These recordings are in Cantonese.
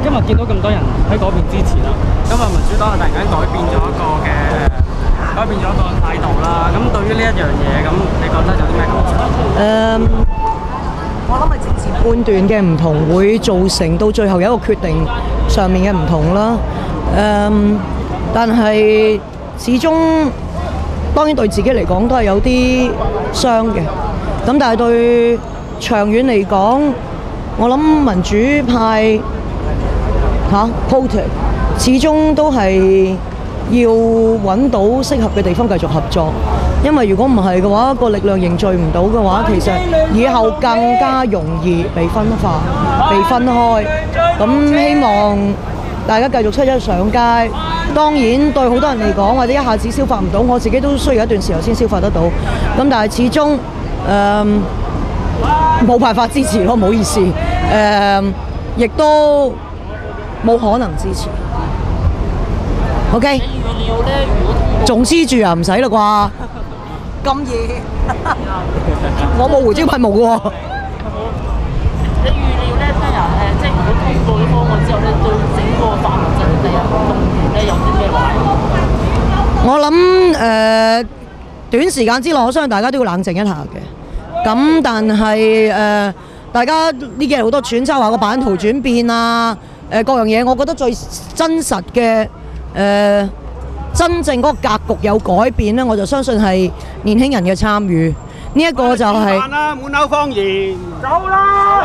今日見到咁多人喺嗰邊支持啦，咁啊民主黨突然間改變咗一個態度啦。咁對於呢一樣嘢，咁你覺得有啲咩感受？我諗係政治判斷嘅唔同，會造成到最後有一個決定上面嘅唔同啦。但係始終當然對自己嚟講都係有啲傷嘅。咁但係對長遠嚟講，我諗民主派Party 始終都係要揾到適合嘅地方繼續合作，因為如果唔係嘅話，個力量凝聚唔到嘅話，其實以後更加容易被分化、被分開。咁希望大家繼續出一上街。當然對好多人嚟講，或者一下子消化唔到，我自己都需要一段時候先消化得到。咁但係始終冇辦法支持咯，唔好意思。亦都冇可能支持。OK。仲黐住啊？唔使啦啩？咁熱，我冇胡椒噴霧嘅喎。你預料咧，聽日即係如果通過咗方案之後咧，對整個泛民陣地動員咧有啲咩壞？我諗短時間之內，我相信大家都要冷靜一下嘅。咁但係大家呢幾日好多揣測話個版圖轉變啊，各樣嘢，我覺得最真實嘅真正嗰個格局有改變咧，我就相信係年輕人嘅參與。呢一個就係滿口謊言，走啦！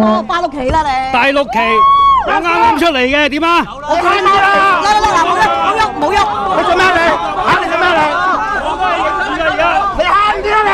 個八六期啦你。大六期我啱出嚟嘅，點啊？我睇到啦！嗱，冇喐！你做咩你？你做咩你？你慳啲啦你！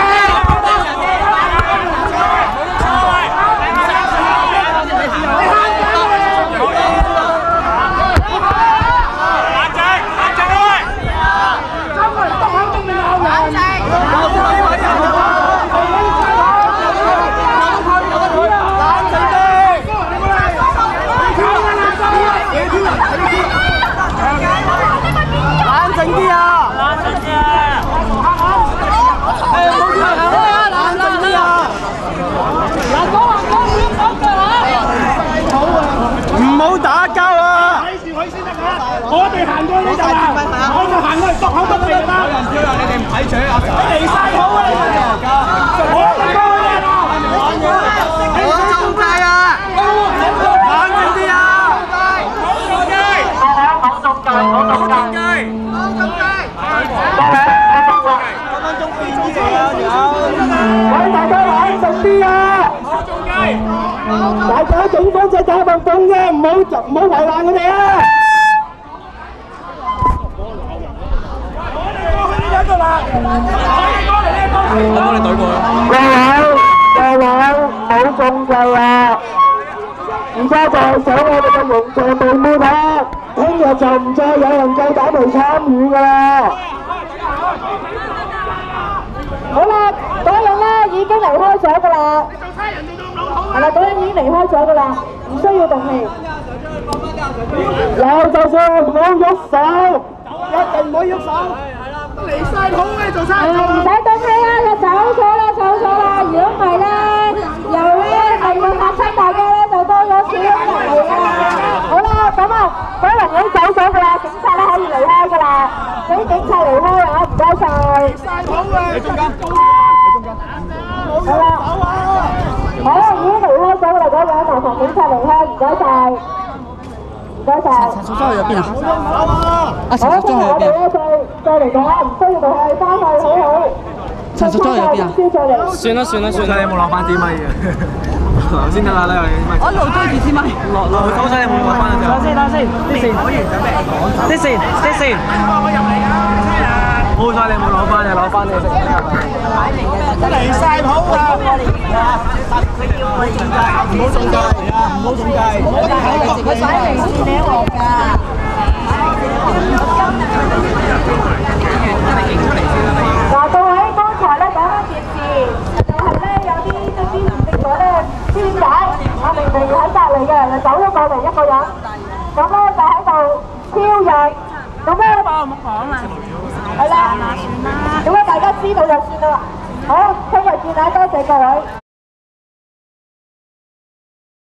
我哋行過呢度啊！我哋行過嚟篤口篤鼻啦！有人跳啊！你哋唔睇住啊！你離曬譜啊！我哋過去啊！我中計啊！冷靜啲啊！我中計！我中計！我中計！分分鐘變啲嚟啊！有大家冷靜啲啊！我中計！大家警方就打份工啫，唔好為難佢哋啊！我幫你對過各位，冇中計啊！而家就係想我哋嘅形象被抹黑，聽日就唔再有人夠膽嚟參與㗎啦！好啦，嗰人咧已經離開咗㗎啦。係啦，嗰人已經離開咗㗎啦，唔需要動氣。有就算唔好喐手，一定唔好喐手。離曬譜嘅做生意，唔使動氣啊！就走咗啦！如果唔係咧，又咧係要嚇親大家咧，就多咗少人嚟㗎啦。好啦，咁啊，嗰人已經走咗㗎啦，警察咧可以離開㗎啦。俾警察離開啊！唔該曬。離曬譜嘅，你中間，好啦，好，已經離開咗啦，嗰人麻煩警察離開，唔該曬。唔該曬。陳淑莊去咗邊啊？陳淑莊去咗邊啊？再嚟講啊，唔需要同佢翻去，好好。陳淑莊去咗邊啊？算啦，你有冇攞翻支咪嘅？頭先得啦，你咪。我一路追住支咪。落，收聲，你冇攞翻啊！等先，啲線。好彩你冇攞翻，攞翻你食。離曬譜啊！唔好中計，佢擺明好似你一鑊㗎。嗱，各位，剛才咧講一件事，就係咧有啲都知唔識咗咧，點解我明明喺隔離嘅人就走咗過嚟一個人，咁咧就喺度挑釁，咁咧唔好講啊，係啦，咁咧大家知道就算啦。好，聽日見啦，多謝各位。